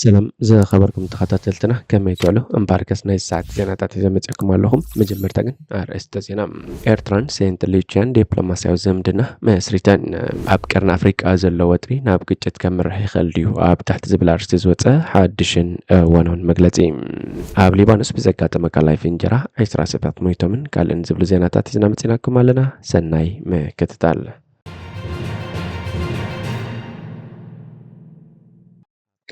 سلام زي خبركم تخطيتلتنا كما يتعلو امباركس ناي الساعة زينا تاتي زمتكم اللهم مجمر تاقن ارست زينا ايرتران سينت ليتشان ديبلوماسيو زمدنا ماسريتان ابكرن افريكا زلو وطري ناب قجت كم رح يخليو اب تحت زبلار استزوطة حادشن وانون مقلتي اب ليبانوس بزكاة مكالاي فينجرا عيسرا سبات مويتومن كالن زبل زينا تاتي زنامتيناكم لنا سناي ما كتتال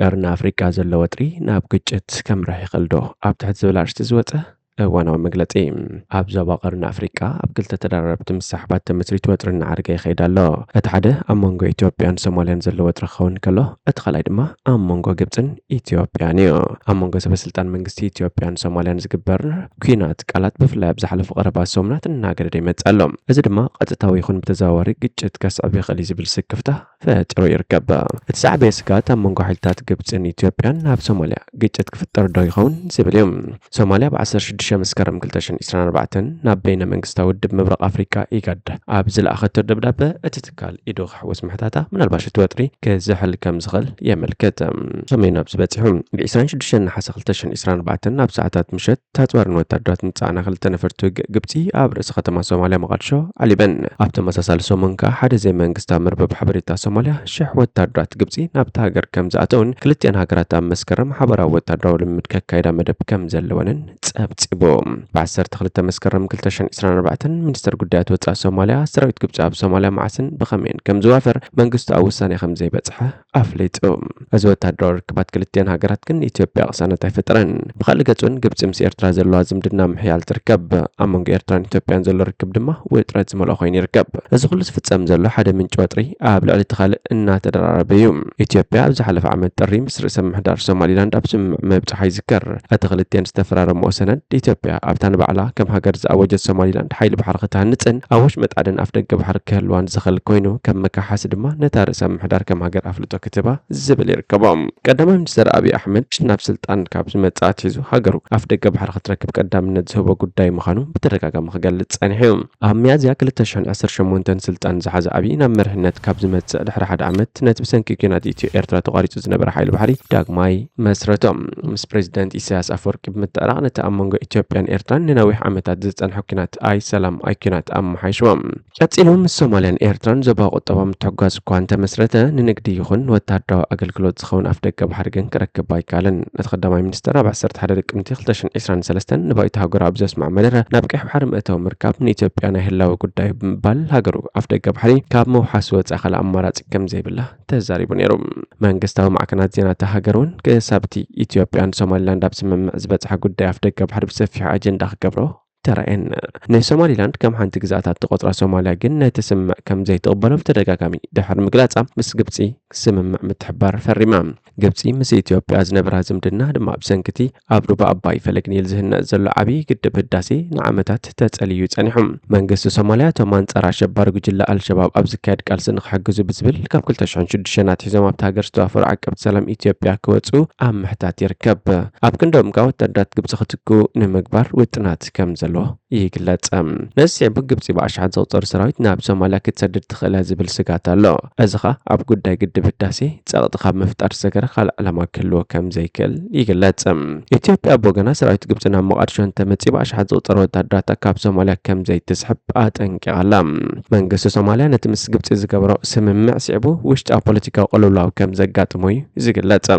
قرن أفريقيا زلو وطري ناب قجت كم رح يخلدو اب تحت زبلار استزوطة وانا مقلتي اب زبا قرن أفريقيا اب قلت تدربت مسحبات تمسريت وطرنا عرقا يخيد الله اتحده امونغو ايتيوبيان سوماليان زلو وطر خون كله اتخلاي دما امونغو قبطن ايتيوبيانيو امونغو سبسلطان منغستي ايتيوبيان سوماليان زقبر كوينات قالات بفلا بزحلف قربا سومنات الناقر دي متسألهم ازي دما قطتاو يخون بتزاوري قجت كسعب يخلي زبل سكفته فترو يركب اتسعب يسكات امونغو حلتات قبطن ايتيوبيان ناب سوماليا قجت كفتر دو يخون زبليوم سوماليا بعصر شدش مسكرم قلتشن إسران أربعتن ناب بين منغستا ودب مبرق أفريقيا إيقاد عبزل أخطر دبدابة اتتكال إدوغ حوز محتاتا من الباشا تواتري كزحل كم زغل يملكت سمينا بزباتهم بإسران شدشن حسا قلتشن إسران أربعتن ناب ساعتات مشت تاتوارن وتردوات نتعنا خلتنا فرتو قبتي أبرس ختما سوماليا مغالشو علي بن أبتا مساسال سومنكا حد زي منغستا مربب حبريتا سوماليا شح وتردوات قبتي ناب تاقر كم زعتون كلتين هاقراتا مسكرم حبرا وتردو لمدكا كايدا مدب كم زلوانن تسبتسبوم بعسر تخلت مسكرم كلتشن إسران أربعتن منستر قدات وطا سوماليا سراويت قبص اب سوماليا معسن بخمين كم زوافر منغستو أوساني خمزي بصحة أفليتهم أزوات هادرو ركبات كلتين هاقرات كن إثيوبيا قصانة تايفترن بخالقاتون قبص مس إرترا زلو عزم دنا محيال تركب أمونغ إرتران إثيوبيان زلو ركب دما ويترات زمال أخوين يركب أزو خلص فتسام زلو حدا من جواتري أبلع لتخال إنا تدراربيوم إثيوبيا أبزا حلف عمد تري مصر سم حدار سومالي لاند أبسم مبتح يذكر أتغلتين استفرار مؤسند إثيوبيا أبتان بعلا كم هاجر زأوجت سومالي لاند حيل بحر ختان نتن أوش متعدن أفدق بحر كهلوان زخل كوينو كم مكا حاسد ما نتار سم حدار كم هاجر أفلتو كتبا زبل يركبهم قدام منستر أبي أحمد شناب سلطان كابز متساعد هزو هاجرو أفدق بحر خطركب قدام ندزهو قداي مخانو بترقاقا مخقلت سانحيهم أهميازيا كلتشان أسر شمونتن سلطان زحاز أبي نمر هنت كابز متساعد دحر حد عمت نت بسنكي كينات إيتيو إرترا تغاريتو زنبر حيل بحري داق ماي مسرتهم مس بريزيدنت إسياس أفوركي بمتقرع نتأمنغو إثيوبيان إرتران ننويح عمتات زتان حكينات آي سلام أي كينات أم حيشوام كاتسيلهم الصوماليان إرتران زبا قطبا متحقاز كوانتا مسرتا ننقدي يخون وتعدو أقل كلود سخون أفدق بحرقن كركب بايكالن نتخدم أي منستر بعسرت حددك امتي خلتشن إسران سلستن نبايتها قراب زيس مع مدرة نابكح بحرم أتو مركاب من إثيوبيان هلا وقداي بال هاقرو أفدق بحري كاب مو حاسوات أخل أمارات كم زي بالله تزاري بنيروم منقستاو معكنات زينات هاقرون كسابتي إثيوبيان سوماليلاند أبسمم أزبط حق قداي أفدق بحرب سفح أجندا قبرو ترى إن سوماليلاند كم حنت جزاتات تقطر سوماليا جنة تسمع كم زي تقبله بترجع كمي دحر مقلاتة مس قبتي سمم متحبر فرمام قبتي مس إثيوبيا أزنبر هزم دنا دم أبسنكتي أبرو بأباي فلقني الزهن زل عبي قد بداسي نعمتات تتسأليو تانحم من قصة سوماليا تومان ترى شبار جلا الشباب أبزكاد قال سنخ حجزو بزبل كاب كل تشعن شد شنات حزام أبتهاجر استوافر عقب سلام إثيوبيا كوتسو أم محتاج يركب أبكندوم قاوت تدات قبص ختكو نمقبر وتنات كم زلو يقلت ناس يعبق قبصي بعشحات زوطر سراويت ناب سوماليا كتسدد تخلها زبل سقاتا لو أزخا أب قداي قد بداسي تساقط خاب مفتار سكر خلق لما كلو كم زي كل يقلت إثيوبيا بوغنا سراويت قبصنا مقارشون تمتسي بعشحات زوطر وتداتا كاب سوماليا كم زي تسحب أنكي علام من قصة سوماليا نتمس قبصي زقبرو سممع سيعبو وشتا بوليتيكا وقلولاو كم زقات موي زقلت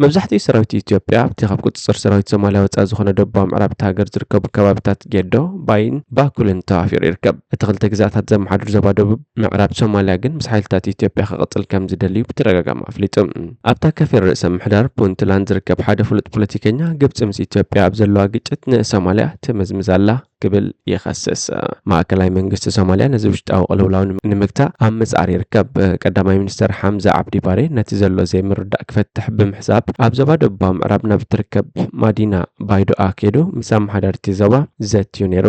مبزحتي سراويت إثيوبيا بتخاب كتصر سراويت سوماليا وتازخونا دبام عرب تاقر زركب كبابتات جدو باين باكلن تافير يركب اتخلت جزاتات زم حدر زبادو معرب سوماليا جن مسحيلتات إثيوبيا قتل كم زدليو بترقاقا مافليتم أبتا كفير رئيس محدار بونتلاند زركب حدا فلت بوليتيكينيا قبت امس إثيوبيا أبزلوا قجت سوماليا تمزمزالا قبل يخصص معكلاي منغست سوماليا نزوجت أو قلولاون نمكتا أمز عري يركب قدامي منستر حمزة عبدي باري نتزلو زي مرد أكفتح بمحساب أبزبادو بام عربنا بتركب مدينة ባይዶ አኬዶ ምሳም ሓዳርቲ ዞባ ዘትዩ ነይሩ።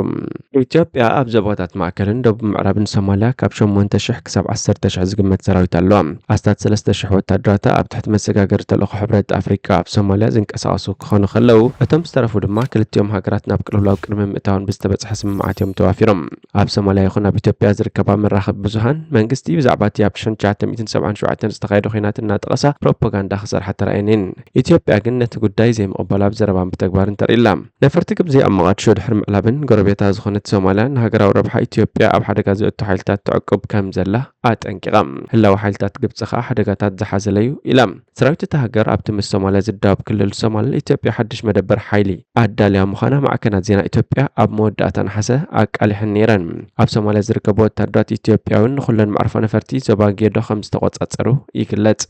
ኢትዮጵያ ኣብ ዞባታት ማእከልን ደቡብ ምዕራብን ሶማልያ ካብ 8,000 ክሳብ 10,000 ዝግመት ሰራዊት ኣለዋ። ኣስታት 3,000 ወታደራታ ኣብ ትሕቲ መሰጋገሪ ተልእኾ ሕብረት ኣፍሪካ ኣብ ሶማልያ ዝንቀሳቐሱ ክኾኑ ከለዉ እቶም ዝተረፉ ድማ ክልቲኦም ሃገራት ናብ ቅልውላው ቅድሚ ምእታውን ብዝተበፅሐ ስምምዓት እዮም ተዋፊሮም። ኣብ ሶማልያ ይኹን ኣብ ኢትዮጵያ ዝርከባ መራኸቢ ብዙሃን መንግስቲ ብዛዕባ እቲ ኣብ 1977 ዝተኻየደ ኩናት እናጠቐሳ ፕሮፓጋንዳ ክሰርሓ ተራእየን። ኢትዮጵያ ግን ነቲ ጉዳይ ዘይምቕበላ ብዘረባን ብተግባርን ተርእላ። ነፈርቲ ግብፂ ኣብ መቃዲሾ ድሕሪ ምዕላብን ጎረቤታ ዝኾነት ሶማልያ ንሃገራዊ ረብሓ ኢትዮጵያ ኣብ ሓደጋ ዘእቱ ሓይልታት ትዕቁብ ከም ዘላ ኣጠንቂቓ። ህላዊ ሓይልታት ግብፂ ከዓ ሓደጋታት ዝሓዘለዩ ኢላ። ሰራዊት እታ ሃገር ኣብቲ ምስ ሶማልያ ዝዳብ ክልል ሶማልያ ኢትዮጵያ ሓድሽ መደበር ሓይሊ ኣዳልያ ምዃና ማዕከናት ዜና ኢትዮጵያ ኣብ መወዳእታ ነሓሰ ኣቃሊሐን ነይረን። ኣብ ሶማልያ ዝርከቡ ወታደራት ኢትዮጵያውን ንኹለን መዕርፎ ነፈርቲ ዞባ ጌዶ ከም ዝተቆጻጸሩ ይግለጽ።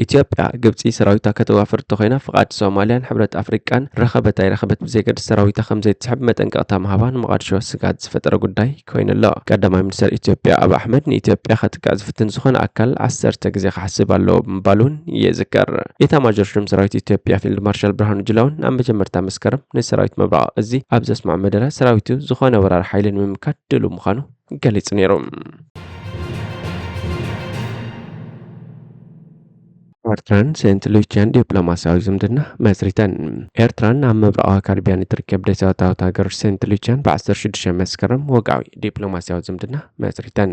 ኢትዮጵያ ግብፂ ሰራዊታ ከተዋፍር እንተኮይና ፍቃድ ሶማልያን ሕብረት ኣፍሪቃን ረኸበት ኣይረኸበት ብዘይገድስ ሰራዊታ ከም ዘይትስሕብ መጠንቀቕታ ምሃባን መቃዲሾ ስጋት ዝፈጠረ ጉዳይ ኮይኑ ኣሎ። ቀዳማይ ሚኒስትር ኢትዮጵያ ኣብ ኣሕመድ ንኢትዮጵያ ከጥቃዕ ዝፍትን ዝኾነ ኣካል 10 ግዜ ክሓስብ ኣለዎ ብምባሉን ይዝከር። ኢታማዦር ሹም ሰራዊት ኢትዮጵያ ፊልድ ማርሻል ብርሃኑ ጁላውን ኣብ መጀመርታ መስከረም ንሰራዊት መብራቕ እዚ ኣብ ዘስማዕ መደረ ሰራዊቱ ዝኾነ ወራር ሓይሊ ንምምካት ድሉ ምዃኑ ገሊጹ ነይሩ። ኤርትራን ሴንት ሉቺያን ዲፕሎማሲያዊ ዝምድና መስሪተን። ኤርትራን ኣብ ምብራቕ ካሪቢያን እትርከብ ደሴታዊት ሃገር ሴንት ሉቺያን ብ16 መስከረም ወግዓዊ ዲፕሎማሲያዊ ዝምድና መስሪተን።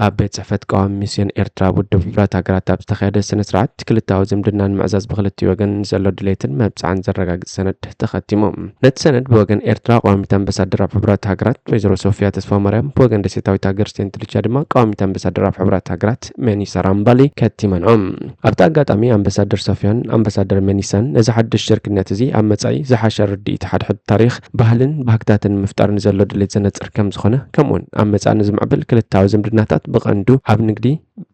ኣብ ቤት ጽሕፈት ቀዋሚ ሚስዮን ኤርትራ ውድብ ሕብረት ሃገራት ኣብ ዝተኻየደ ስነ ስርዓት ክልታዊ ዝምድና ንምዕዛዝ ብክልቲኡ ወገን ዘሎ ድሌትን መብፅዓን ዘረጋግፅ ሰነድ ተኸቲሙ። ነቲ ሰነድ ብወገን ኤርትራ ቀዋሚት ኣምባሳደር ኣብ ሕብረት ሃገራት ወይዘሮ ሶፊያ ተስፋ ማርያም፣ ብወገን ደሴታዊት ሃገር ሴንት ሉቺያ ድማ ቀዋሚት ኣምባሳደር ኣብ ሕብረት ሃገራት መኒሳ ራምባሊ ከቲመንኦም። ኣብቲ ኣጋጣሚ ኣምባሳደር ሶፊያን ኣምባሳደር መኒሳን ነዚ ሓድሽ ሽርክነት እዚ ኣብ መጻኢ ዝሓሸ ርድኢት ሓድሕድ ታሪኽ ባህልን ባህግታትን ምፍጣር ንዘሎ ድሌት ዘነፅር ከም ዝኾነ ከምኡውን ኣብ መጻኢ ንዝምዕብል ክልታዊ ዝምድናታት ብቐንዱ ኣብ ንግዲ፣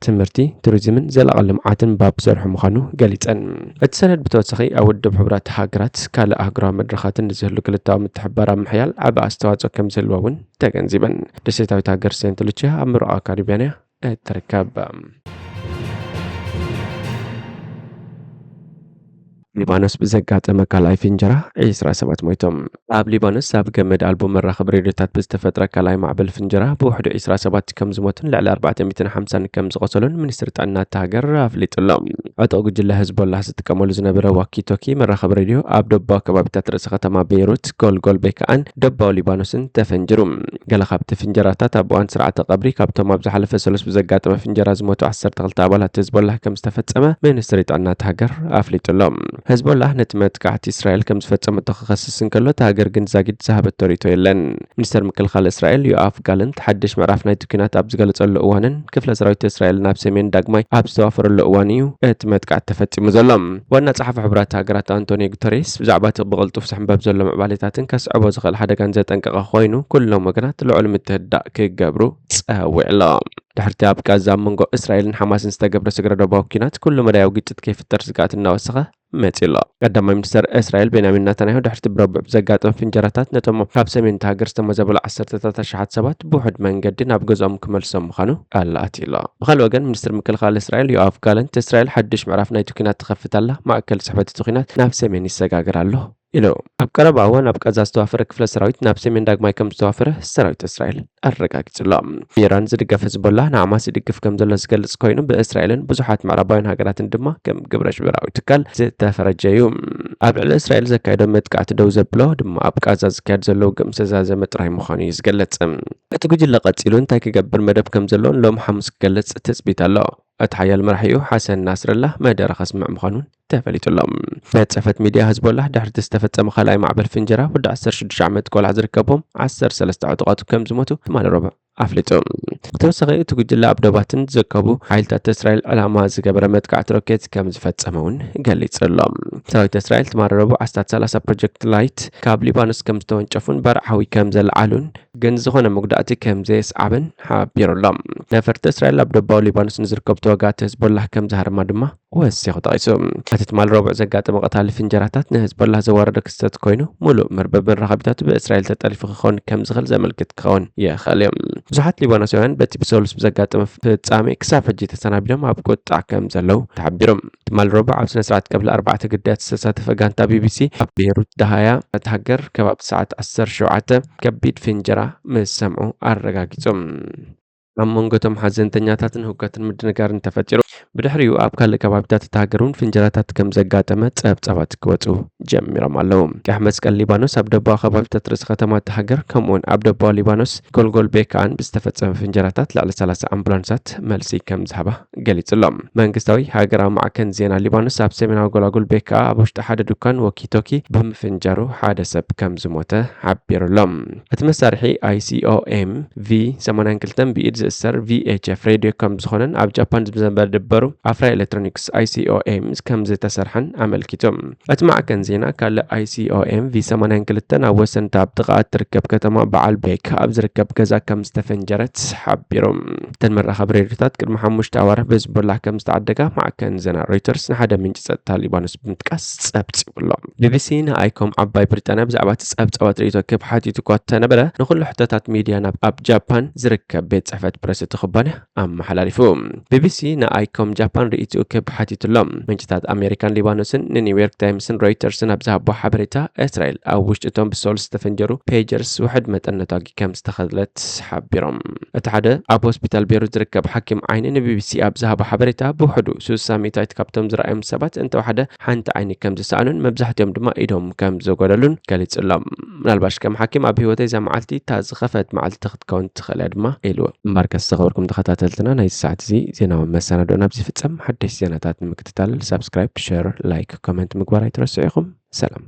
ትምህርቲ፣ ቱሪዝምን ዘላቒ ልምዓትን ባብ ዝሰርሑ ምዃኑ ገሊፀን። እቲ ሰነድ ብተወሳኺ ኣብ ውድብ ሕብረት ሃገራት ካልእ ኣህጉራዊ መድረኻትን ንዝህሉ ክልታዊ ምትሕብባር ኣብ ምሕያል ዓቢ ኣስተዋፅኦ ከም ዘለዎ እውን ተገንዚበን። ደሴታዊት ሃገር ሴንት ሉቺያ ኣብ ምብራቕ ካሪቢያን እትርከብ። ሊባኖስ ብዘጋጠመ ካልኣይ ፍንጀራ 20 ሰባት ሞይቶም። ኣብ ሊባኖስ ኣብ ገመድ ኣልቦ መራኸቢ ሬድዮታት ብዝተፈጥረ ካልኣይ ማዕበል ፍንጀራ ብውሕዱ 20 ሰባት ከም ዝሞቱን ልዕሊ 450 ከም ዝቆሰሉን ሚኒስትሪ ጥዕና እታ ሃገር ኣፍሊጡሎ። ዕጡቕ ጉጅለ ህዝቦላህ ዝጥቀመሉ ዝነበረ ዋኪቶኪ መራኸቢ ሬድዮ ኣብ ደቡባዊ ከባቢታት ርእሲ ከተማ ቤይሩት ጎልጎል ቤካኣን ደቡባዊ ሊባኖስን ተፈንጅሩ። ገለ ካብቲ ፍንጀራታት ኣብ እዋን ስርዓተ ቀብሪ ካብቶም ኣብ ዝሓለፈ ሰሉስ ብዘጋጠመ ፍንጀራ ዝሞቱ 12 ኣባላት ህዝቦላህ ከም ዝተፈጸመ ሚኒስትሪ ጥዕና እታ ሃገር ኣፍሊጡሎ። ህዝቦላህ ነቲ መጥቃዕቲ እስራኤል ከም ዝፈጸመቶ ክኸስስ እንከሎ እቲ ሃገር ግን ዛጊድ ዝሃበቶ ሪቶ የለን። ሚኒስተር ምክልኻል እስራኤል ዮአፍ ጋለንት ሓድሽ ምዕራፍ ናይቲ ኩናት ኣብ ዝገለጸሉ እዋንን ክፍለ ሰራዊት እስራኤል ናብ ሰሜን ዳግማይ ኣብ ዝተዋፈረሉ እዋን እዩ እቲ መጥቃዕቲ ተፈጺሙ ዘሎ። ዋና ጸሓፊ ሕብረት ሃገራት አንቶኒዮ ጉተሬስ ብዛዕባ እቲ ብቕልጡፍ ዝሕንበብ ዘሎ ምዕባለታትን ከስዕቦ ዝኽእል ሓደጋን ዘጠንቀቐ ኮይኑ ኩሎም ወገናት ልዑል ምትህድዳእ ክገብሩ ፀዊዕሎም። ድሕርቲ ኣብ ጋዛ ኣብ መንጎ እስራኤልን ሓማስን ዝተገብረ ስግረ ደባዊ ኩናት ኩሉ መዳያዊ ግጭት ከይፍጠር ስጋኣት እናወሰኸ መፂሎ። ቀዳማይ ሚኒስትር እስራኤል ቤንያሚን ኔታንያሁ ድሕርቲ ብረቡዕ ዘጋጠመ ፍንጀራታት ነቶም ካብ ሰሜን ሃገር ዝተመዘበሉ 10,000 ሰባት ብውሕድ መንገዲ ናብ ገዝኦም ክመልሶም ምዃኑ ኣላኣቲሎ። ብኻልእ ወገን ሚኒስትር ምክልኻል እስራኤል ዮአፍ ጋለንት እስራኤል ሓድሽ ምዕራፍ ናይቲ ኩናት ትኸፍታላ፣ ማእከል ጽሕፈት እቲ ኩናት ናብ ሰሜን ይሰጋገር ኣሎ ኢሉ። ኣብ ቀረባ እዋን ኣብ ጋዛ ዝተዋፈረ ክፍለ ሰራዊት ናብ ሰሜን ዳግማይ ከም ዝተዋፈረ ሰራዊት እስራኤል ኣረጋጊጹሎ። ኢራን ዝድገፍ ህዝቦላህ ንሓማስ ይድግፍ ከም ዘሎ ዝገልጽ ኮይኑ ብእስራኤልን ብዙሓት ምዕራባውያን ሃገራትን ድማ ከም ግብረ ሽብራዊ ትካል ዝተፈረጀ እዩ። ኣብ ልዕሊ እስራኤል ዘካየዶ መጥቃዕቲ ደው ዘብሎ ድማ ኣብ ጋዛ ዝካየድ ዘሎ ውግእ ዝተዛዘመ ጥራይ ምዃኑ እዩ ዝገልጽ። እቲ ጉጅለ ቀጺሉ እንታይ ክገብር መደብ ከም ዘለዎን ሎም ሓሙስ ክገልጽ ትጽቢት ኣሎ። እቲ ሓያል መራሒኡ ሓሰን ናስረላህ መደረ ከስምዕ ምዃኑን ተፈሊጡሎም። ቤት ጽሕፈት ሚድያ ህዝቦላህ ድሕርቲ ዝተፈጸመ ካልኣይ ማዕበል ፍንጀራ ወዲ 16 ዓመት ቆልዓ ዝርከቦም 13 ዕጡቓት ከም ዝሞቱ ትማሊ ረቡዕ ኣፍሊጡ። ብተወሳኺ እቲ ጉጅለ ኣብ ደባትን ዝርከቡ ሓይልታት እስራኤል ዕላማ ዝገበረ መጥቃዕቲ ሮኬት ከም ዝፈጸመ እውን ገሊጹሎም። ሰራዊት እስራኤል ትማሊ ረቡዕ ዓስታት 30 ፕሮጀክት ላይት ካብ ሊባኖስ ከም ዝተወንጨፉን በረዓዊ ከም ዘለዓሉን ግን ዝኾነ መጉዳእቲ ከም ዘየስዓበን ሓቢሩሎም። ነፈርቲ እስራኤል ኣብ ደቡባዊ ሊባኖስ ንዝርከቡ ተዋጋእቲ ህዝቦላህ ከም ዝሃርማ ድማ ወሲኹ ጠቒሱ። እቲ ትማል ረቡዕ ዘጋጠመ ቀታሊ ፍንጀራታት ንህዝቦላ ዘዋረደ ክስተት ኮይኑ ሙሉእ መርበብን ረኻቢታቱ ብእስራኤል ተጠሊፉ ክኸውን ከም ዝኽእል ዘመልክት ክኸውን ይኽእል እዩ። ብዙሓት ሊባኖሳውያን በቲ ብሰሉስ ብዘጋጠመ ፍጻሜ ክሳብ ሕጂ ተሰናቢዶም ኣብ ቁጣዕ ከም ዘለው ተሓቢሮም። ትማል ረቡዕ ኣብ ስነ ስርዓት ቀብሊ 4 ግዳያት ዝተሳተፈ ጋንታ ቢቢሲ ኣብ ቤይሩት ዳሃያ እቲ ሃገር ከባቢ ሰዓት 17 ከቢድ ፍንጀራ ምስ ሰምዑ ኣረጋጊጾም። ኣብ መንጎቶም ሓዘንተኛታትን ህውከትን ምድንጋርን ተፈጢሩ ብድሕሪኡ ኣብ ካልእ ከባቢታት እቲ ሃገር እውን ፍንጀራታት ከም ዘጋጠመ ጸብጻባት ክወፁ ጀሚሮም ኣለዉ። ቀይሕ መስቀል ሊባኖስ ኣብ ደቡባዊ ከባቢታት ርእሲ ከተማ እቲ ሃገር ከምኡውን ኣብ ደቡባዊ ሊባኖስ ጎልጎል ቤካን ብዝተፈጸመ ፍንጀራታት ልዕሊ 30 ኣምቡላንሳት መልሲ ከም ዝሃባ ገሊጹሎም። መንግስታዊ ሃገራዊ ማዕከን ዜና ሊባኖስ ኣብ ሰሜናዊ ጎልጎል ቤካ ኣብ ውሽጢ ሓደ ድኳን ወኪቶኪ ብምፍንጃሩ ሓደ ሰብ ከም ዝሞተ ሓቢሩሎም። እቲ መሳርሒ ICOM V82 ብኢድ ዝእሰር VHF ሬድዮ ከም ዝኾነን ኣብ ጃፓን ዝነበሩ ኣፍራ ኤሌክትሮኒክስ ICOM ከም ዝተሰርሐን ኣመልኪቶም። እቲ ማዕከን ዜና ካልእ ICOM V82 ኣብ ወሰንቲ ኣብ ጥቓ እትርከብ ከተማ በዓል ቤክ ኣብ ዝርከብ ገዛ ከም ዝተፈንጀረት ሓቢሮም። እተን መራኸቢ ሬድዮታት ቅድሚ 5 ኣዋርሕ ብሂዝቦላ ከም ዝተዓደጋ ማዕከን ዜና ሮይተርስ ንሓደ ምንጪ ጸጥታ ሊባኖስ ብምጥቃስ ጸብጺቡሎም። ቢቢሲ ንኣይኮም ዓባይ ብሪጣንያ ብዛዕባ እቲ ጸብጻባት ርእይቶ ክብ ሓቲቱ እኳ እንተነበረ ንኹሉ ሕቶታት ሚድያ ኣብ ጃፓን ዝርከብ ቤት ጽሕፈት ፕረስ እቲ ኩባንያ ኣመሓላሊፉ። ቢቢሲ ንኣይኮም ጃፓን ርእይቱ ክብ ሓቲቱሎም። ምንጭታት ኣሜሪካን ሊባኖስን ንኒውዮርክ ታይምስን ሮይተርስን ኣብ ዝሃቦ ሓበሬታ እስራኤል ኣብ ውሽጢ እቶም ብሰሉስ ዝተፈንጀሩ ፔጀርስ ውሕድ መጠን ነታጊ ከም ዝተኸለት ሓቢሮም። እቲ ሓደ ኣብ ሆስፒታል ቤይሩት ዝርከብ ሓኪም ዓይኒ ንቢቢሲ ኣብ ዝሃቦ ሓበሬታ ብውሕዱ 60 ካብቶም ዝረኣዮም ሰባት እንተወሓደ ሓንቲ ዓይኒ ከም ዝሰኣኑን መብዛሕትኦም ድማ ኢዶም ከም ዝጎደሉን ገሊጹሎም። ምናልባሽ ከም ሓኪም ኣብ ህይወተይ እዛ መዓልቲ እታ ዝኸፈት መዓልቲ ክትከውን ትኽእል ድማ ኢሉ እምበርከስ ዝኸበርኩም ተኸታተልትና ናይ ሰዓት እዚ ዜናዊ መሰናዶ ናብ ዝፍጸም ሓደሽ ዜናታት ንምክትታል ሰብስክራይብ፣ ሼር፣ ላይክ፣ ኮሜንት ምግባር ኣይትረስዑ ኢኹም። ሰላም